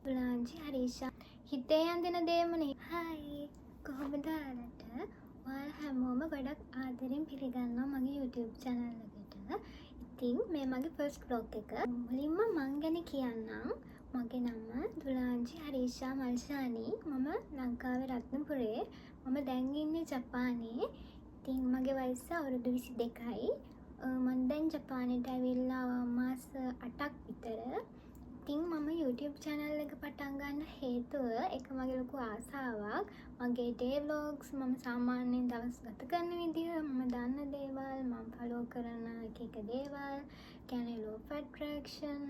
පුලාංචි හරිෂා හිතේ යන්දෙන දේමනේ. හයි කොහොමද ඔයාලට? ඔයාලා හැමෝම ගොඩක් ආදරෙන් පිළිගන්නවා මගේ YouTube channel එකට. ඉතින් මේ මගේ first vlog එක. මුලින්ම මං ගැන කියන්නම්. මගේ නම දුලාංචි හරිෂා මල්ෂානි. මම ලංකාවේ රත්නපුරේ. මම දැන් ඉන්නේ ජපානයේ. ඉතින් මගේ වයස අවුරුදු 22යි. මම දැන් ජපානයට ඇවිල්ලා මාස 8ක් විතර. ඉතින් මම YouTube channel එක පටන් ගන්න හේතුව එක මගේ ලොකු ආසාවක්. මගේ day vlogs මම සාමාන්‍යයෙන් දවස් ගත කරන විදිහ, මම දන්න දේවල්, මම follow කරන එක දේවල්, කියන්නේ law of attraction,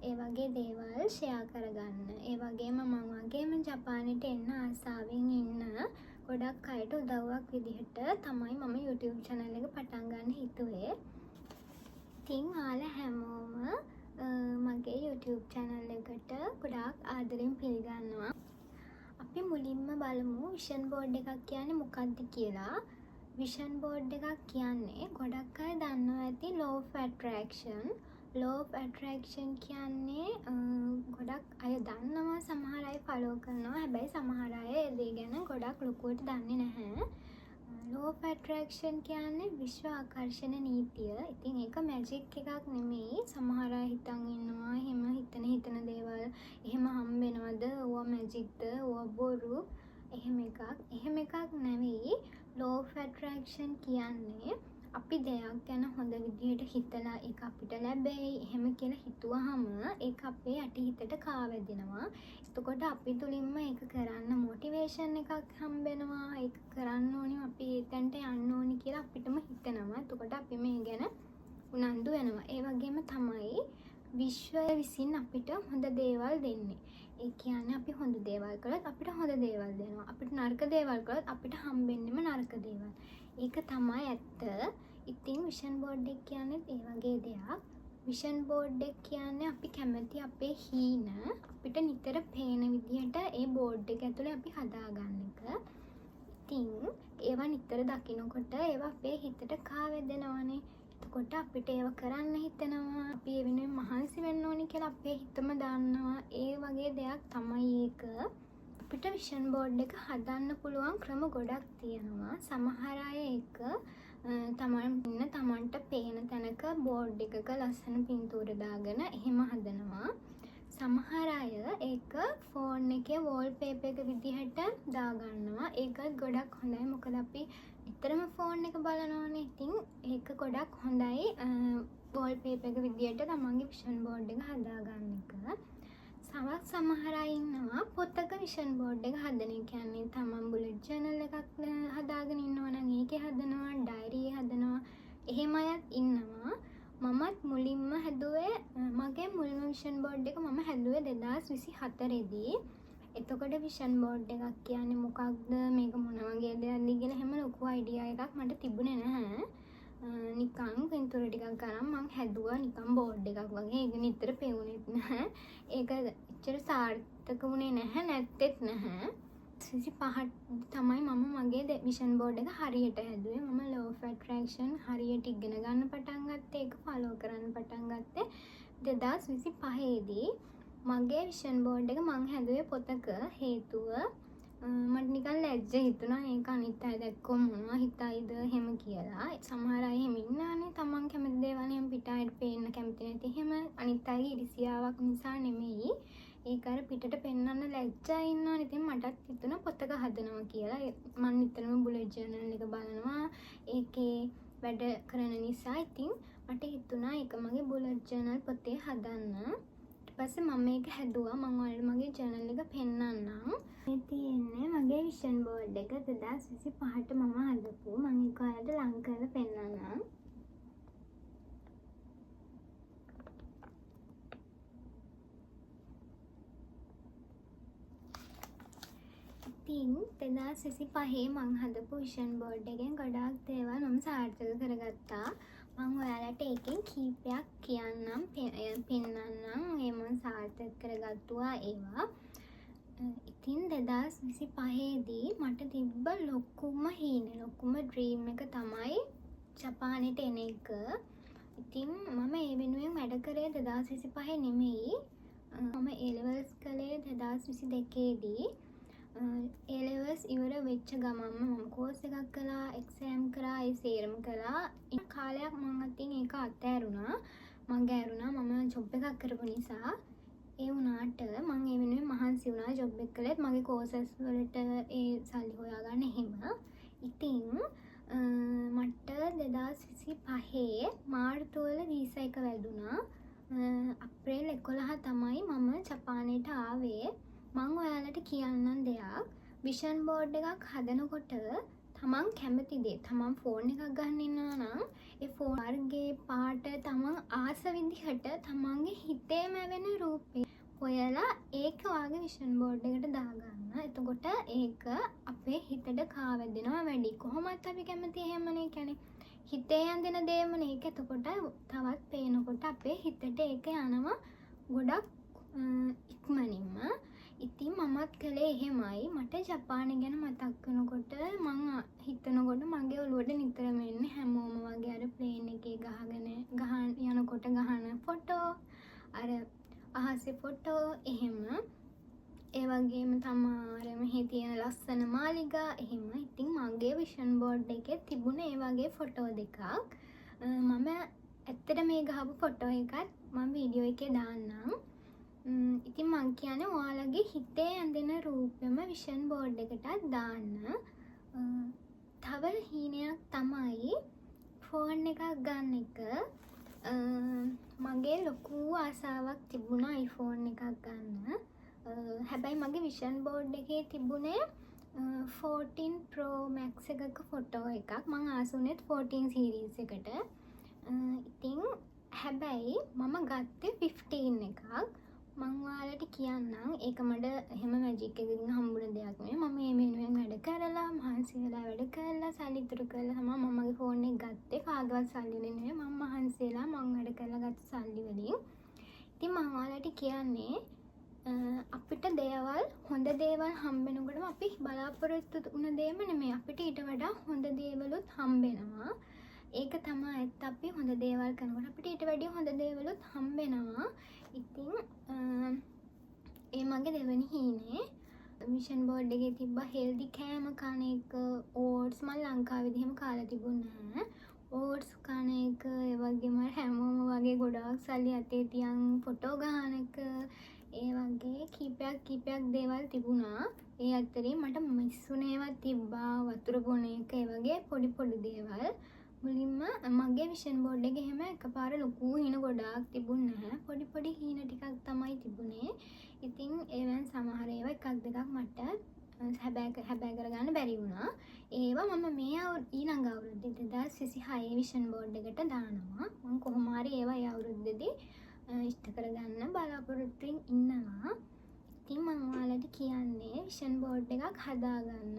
ඒ වගේ දේවල් share කරගන්න. ඒ වගේම මම වගේම ජපානයට එන්න ආසාවෙන් ඉන්න ගොඩක් අයට උදව්වක් විදිහට තමයි මම YouTube channel එක පටන් ගන්න හිතුවේ. ඉතින් ඔයාලා හැමෝම මගේ YouTube channel එකට ගොඩාක් ආදරෙන් පිළිගන්නවා. අපි මුලින්ම බලමු vision board එකක් කියන්නේ මොකක්ද කියලා. vision board එකක් කියන්නේ ගොඩක් අය දන්නවා ඇති law of attraction. law of attraction කියන්නේ ගොඩක් අය දන්නවා, සමහර අය follow කරනවා. හැබැයි සමහර අය ඒ දේ ගැන ගොඩක් ලොකුවට දන්නේ නැහැ. law of attraction කියන්නේ විශ්ව ආකර්ෂණ නීතිය. ඉතින් ඒක මැජික් එකක් නෙමෙයි. සමහර අය හිතන් ඉන්නවා එහෙම හිතන දේවල් එහෙම හම්බ වෙනවද? ඕවා මැජික්ද? ඕවා බොරු. එහෙම එකක් නෙවෙයි. law of attraction කියන්නේ අපි දෙයක් ගැන හොඳ විදිහට හිතලා ඒක අපිට ලැබෙයි එහෙම කියලා හිතුවහම ඒක අපේ යටිහිතට කාවැදෙනවා. එතකොට අපි තුලින්ම ඒක කරන්න මොටිවේෂන් එකක් හම්බ වෙනවා. ඒක කරන්න ඕනි, අපි එතනට යන්න ඕනි කියලා අපිටම හිතෙනවා. එතකොට අපි මේ ගැන උනන්දු වෙනවා. ඒ වගේම තමයි විශ්වය විසින් අපිට හොඳ දේවල් දෙන්නේ. ඒ කියන්නේ අපි හොඳ දේවල් කළොත් අපිට හොඳ දේවල් දෙනවා. අපිට නරක දේවල් කළොත් අපිට හම්බෙන්නෙම නරක දේවල්. ඒක තමයි ඇත්ත. ඉතින් vision board එක කියන්නේ ඒ වගේ දෙයක්. vision board එක කියන්නේ අපි කැමති අපේ හීන අපිට නිතර පේන විදිහට ඒ board එක ඇතුලේ අපි හදාගන්න එක. ඉතින් ඒවා නිතර දකිනකොට ඒවා අපේ හිතට කාවැදෙනවනේ. එතකොට අපිට ඒව කරන්න හිතෙනවා. අපි ඒ වෙනුවෙන් මහන්සි වෙන්න ඕනි කියලා අපේ හිතම දන්නවා. ඒ වගේ දෙයක් තමයි ඒක. අපිට vision board එක හදන්න පුළුවන් ක්‍රම ගොඩක් තියෙනවා. සමහර අය ඒක තමන්ට පේන තැනක බෝඩ් එකක ලස්සන පින්තූර දාගෙන එහෙම හදනවා. සමහර අය ඒක ෆෝන් එකේ වෝල්පේපර් එක විදිහට දාගන්නවා. ඒකත් ගොඩක් හොඳයි. මොකද අපි නිතරම ෆෝන් එක බලනවානේ. ඉතින් ඒක ගොඩක් හොඳයි වෝල්පේපර් එක විදිහට තමන්ගේ vision board එක හදාගන්න එක. සමහර අය ඉන්නවා පොතක vision board එක හදන. ඒ කියන්නේ තමන් bullet journal එකක් හදාගෙන ඉන්නවා නම් ඒකේ හදනවා, diary හදනවා. එහෙම අයත් ඉන්නවා. මමත් මුලින්ම හැදුවේ මගේ මුල්ම vision board එක මම හැදුවේ 2024 දී. එතකොට vision board එකක් කියන්නේ මොකක්ද, මේක මොන වගේ දෙයක්ද කියලා හැම ලොකු idea එකක් මට තිබුණේ නැහැ. නිකන් පින්තූර ටිකක් ගන්න මම හැදුවා නිකන් බෝඩ් එකක් වගේ. ඒක නිතර පෙවුනෙත් නැහැ. ඒක එච්චර සාර්ථක වුණේ නැහැ, නැත්තේත් නැහැ. 25 තමයි මම මගේ vision board එක හරියට හැදුවේ. මම law of attraction හරියට ඉගෙන ගන්න පටන් ගත්තේ, ඒක follow කරන්න පටන් ගත්තේ 2025 දී. මගේ vision board එක මම හැදුවේ පොතක. හේතුව මට නිකන් ලැජ්ජ හිතුණා. ඒක අනිත් අය දැක්කොම මොනවා හිතයිද එහෙම කියලා. සමහර අය එහෙම ඉන්නානේ, තමන් කැමති දේවල් එහෙම පිට අයට පේන්න කැමති නැති. එහෙම අනිත් අයගේ ඉරිසියාවක් නිසා නෙමෙයි. ඒක අර පිටට පෙන්වන්න ලැජ්ජා ඉන්නවා. ඉතින් මටත් හිතුණා පොතක හදනවා කියලා. මම නිතරම bullet journal එක බලනවා. ඒකේ වැඩ කරන නිසා ඉතින් මට හිතුණා ඒක මගේ bullet journal පොතේ හදන්න. ඊපස්සේ මම මේක හැදුවා. මම ඔයාලට මගේ channel එක පෙන්නන්නම්. මේ තියෙන්නේ මගේ vision board එක 2025ට මම හදපු. මම ඒක ඔයාලට ලං කරලා පෙන්නන්නම්. ඉතින් 2025 මම හදපු vision board එකෙන් ගොඩාක් දේවල් මම සාර්ථක කරගත්තා. මම ඔයාලට ඒකෙන් කීපයක් කියන්නම්, පෙන්නන්නම්. ඒ මම සාර්ථක කරගත්තුවා ඒවා. ඉතින් 2025 දී මට තිබ්බ ලොකුම ඩ්‍රීම් එක තමයි ජපානයට එන එක. ඉතින් මම ඒ වෙනුවෙන් වැඩ කරේ 2025 නෙමෙයි. මම A levels කළේ 2022දී A-levels ඉවර වෙච්ච ගමන්ම මම කෝස් එකක් කළා, එක්සෑම් කරා, ඒ සේරම කළා. ඉන්න කාලයක් මම අතින් ඒක අතෑරුණා. මම ජොබ් එකක් කරපු නිසා. ඒ වුණාට මම ඒ වෙනුවෙන් මහන්සි වුණා ජොබ් එක කළෙත් මගේ කෝසස් වලට ඒ සල්ලි හොයාගන්න එහෙම. ඉතින් මට 2025 මාර්තු වල වීසා එක වැදුනා. අප්‍රේල් 11 තමයි මම ජපානයට ආවේ. මං ඔයාලට කියන්නම් දෙයක්. විෂන් බෝඩ් එකක් හදනකොට තමන් කැමති දේ තමන් ෆෝන් එකක් ගන්න ඉන්නවා නම් ඒ ෆෝන් වර්ගේ පාට තමන් ආස විදිහට තමන්ගේ හිතේ මැවෙන රූපේ හොයලා ඒක ඔයාගේ විෂන් බෝඩ් එකට දාගන්න. එතකොට ඒක අපේ හිතට කාවැදෙනවා වැඩි. කොහොමත් අපි කැමති එහෙමනේ. කියන්නේ හිතේ යන දේමනේ. ඒක එතකොට තවත් පේනකොට අපේ හිතට ඒක යනවා ගොඩක් ඉක්මනින්ම. ඉතින් මමත් කළේ එහෙමයි. මට ජපානය ගැන මතක් වෙනකොට මං හිතනකොට මගේ ඔළුවට නිතරම එන්නේ හැමෝම වගේ අර ප්ලේන් එකේ ගහන යනකොට ගහන ෆොටෝ, අර අහසේ ෆොටෝ එහෙම. ඒ වගේම තමා අර මෙහි තියෙන ලස්සන මාලිගා එහෙම. ඉතින් මගේ විෂන් බෝඩ් එකේ තිබුණ ඒ වගේ ෆොටෝ දෙකක්. මම ඇත්තට මේ ගහපු ෆොටෝ එකත් මම වීඩියෝ එකේ දාන්නම්. ඉතින් මං කියන්නේ ඔයාලගේ හිතේ ඇඳෙන රූපෙම විෂන් බෝඩ් එකටත් දාන්න. තව හීනයක් තමයි ෆෝන් එකක් ගන්න එක. මගේ ලොකු ආසාවක් තිබුණා iPhone එකක් ගන්න. හැබැයි මගේ විෂන් බෝඩ් එකේ තිබුණේ 14 Pro Max එකක ෆොටෝ එකක්. මං ආසුනෙත් 14 series එකට. ඉතින් හැබැයි මම ගත්තේ 15 එකක්. මං ඔයාලට කියන්නම් ඒක මට එහෙම මැජික් එකකින් හම්බුන දෙයක් නෙවෙයි. මම මේ වෙනුවෙන් වැඩ කරලා මහන්සි වෙලා වැඩ කරලා සල්ලි ඉතුරු කරලා තමයි මම මගේ ෆෝන් එක ගත්තේ. කාගවත් සල්ලි වලින් නෙවෙයි. මම මහන්සි වෙලා මං වැඩ කරලා ගත්ත සල්ලි වලින්. ඉතින් මං ඔයාලට කියන්නේ අපිට හොඳ දේවල් හම්බෙනකොටම අපි බලාපොරොත්තු වුණ දේම නෙමෙයි. අපිට ඊට වඩා හොඳ දේවලුත් හම්බෙනවා. ඒක තමයි ඇත්ත. අපි හොඳ දේවල් කරනකොට අපිට ඊට වැඩිය හොඳ දේවලුත් හම්බෙනවා. ඉතින් ඒ මගේ දෙවෙනි හීනේ විෂන් බෝඩ් එකේ තිබ්බ හෙල්දි කෑම කන එක. ඕට්ස් මම ලංකාවේදී එහෙම කාලා තිබුණේ නැහැ. ඕට්ස් කන එක, ඒ වගේම හැමෝම වගේ ගොඩාක් සල්ලි අතේ තියන් ෆොටෝ ගහන එක, ඒ වගේ කීපයක් දේවල් තිබුණා. ඒ අතරේ මට මිස්සුනේවත් තිබ්බා, වතුර බොන එක, ඒ වගේ පොඩි දේවල්. මුලින්ම මගේ විෂන් බෝඩ් එකේ එහෙම එකපාර ලොකු හීන ගොඩාක් තිබුණේ නැහැ. පොඩි හීන ටිකක් තමයි තිබුණේ. ඉතින් ඒවෙන් සමහර ඒවා එකක් දෙකක් මට හැබෑ කරගන්න බැරි වුණා. ඒවා මම මේ ඊළඟ අවුරුද්දේ 2026 විෂන් බෝඩ් එකට දානවා. මම කොහොම හරි ඒවා ඒ අවුරුද්දේදී ඉෂ්ට කරගන්න බලාපොරොත්තුෙන් ඉන්නවා. ඉතින් මම ඔයාලට කියන්නේ විෂන් බෝඩ් එකක් හදාගන්න.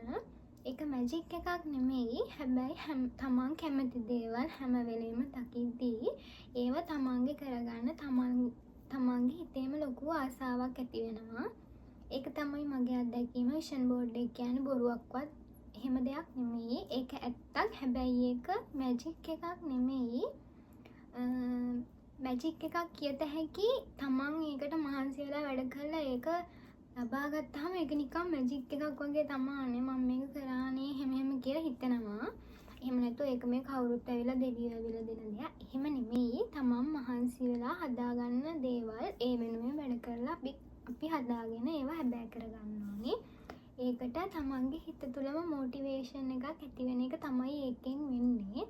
ඒක මැජික් එකක් නෙමෙයි. හැබැයි තමන් කැමති දේවල් හැම වෙලෙම දකිද්දී ඒව තමන්ගේ කරගන්න තමන්ගේ හිතේම ලොකු ආසාවක් ඇති වෙනවා. ඒක තමයි මගේ අත්දැකීම. විෂන් බෝඩ් එක කියන්නේ බොරුවක්වත් එහෙම දෙයක් නෙමෙයි. ඒක ඇත්තක්. හැබැයි ඒක මැජික් එකක් නෙමෙයි. මැජික් එකක් කියත හැකි තමන් ඒකට මහන්සි වෙලා වැඩ කරලා ඒක ලබා ගත්තාම ඒක නිකන් මැජික් එකක් වගේ තමයි. මම මේක කරානේ හැම කියලා හිතනවා. එහෙම නැත්නම් ඒක මේ කවුරුත් ඇවිල්ලා දෙවියෝ ඇවිල්ලා දෙන දෙයක්. එහෙම නෙමෙයි. තමන් මහන්සි වෙලා හදාගන්න දේවල් ඒ වෙනුවෙන් වැඩ කරලා අපි හදාගෙන ඒවා හැබෑ කරගන්න ඕනේ. ඒකට තමන්ගේ හිත තුළම මොටිවේෂන් එකක් ඇති වෙන එක තමයි ඒකෙන් වෙන්නේ.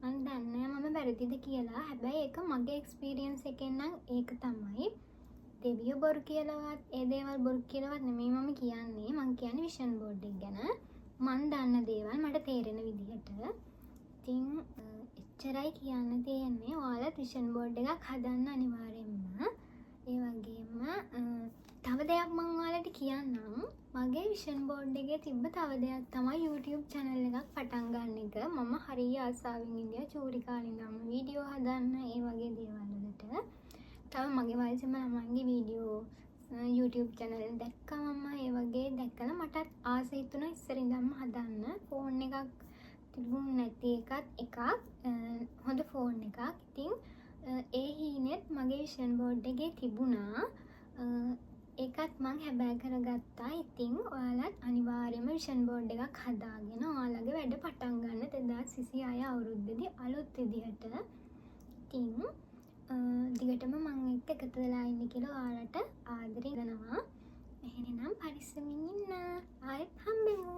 මම දන්නේ මම වැරදිද කියලා. හැබැයි ඒක මගේ එක්ස්පීරියන්ස් එකෙන් නම් ඒක තමයි. දෙවියෝ බොරු කියලාවත් ඒ දේවල් බොරු කියලාවත් නෙමෙයි මම කියන්නේ. මම කියන්නේ විෂන් බෝඩ් එක ගැන. මම දන්න දේවල් මට තේරෙන විදිහට. ඉතින් එච්චරයි කියන්න තියෙන්නේ. ඔයාලත් විෂන් බෝඩ් එකක් හදන්න අනිවාර්යෙන්ම. ඒ වගේම තව දෙයක් මම ඔයාලට කියන්නම්. මගේ විෂන් බෝඩ් එකේ තිබ්බ තව දෙයක් තමයි YouTube channel එකක් පටන් ගන්න එක. මම හරිය ආසාවෙන් ඉඳියා චූරි කාලේ ඉඳන්ම වීඩියෝ හදන්න ඒ වගේ දේවල් වලට. තව මගේ වයසේම ළමයින්ගේ වීඩියෝ YouTube channel දැක්කම ඒ වගේ දැක්කලා මටත් ආස හිතුණා ඉස්සර ඉඳන්ම හදන්න. ෆෝන් එකක් තිබුණ නැති එකක් හොඳ ෆෝන් එකක්. ඉතින් ඒ හීනෙත් මගේ විෂන් බෝඩ් එකේ තිබුණා. ඒක එකත් මං හැබෑ කරගත්තා. ඉතින් ඔයාලත් අනිවාර්යයෙන්ම විෂන් බෝඩ් එකක් හදාගෙන ඔයාලගේ වැඩ පටන් ගන්න 2026 අවුරුද්දේදී අලුත් විදිහට. ඉතින් දිගටම මං එක්ක එකතු වෙලා ඉන්න කියලා ඔයාලට ආදරේ කරනවා. එහෙනම් පරිස්සමින් ඉන්න. ආයෙත් හම්බෙමු.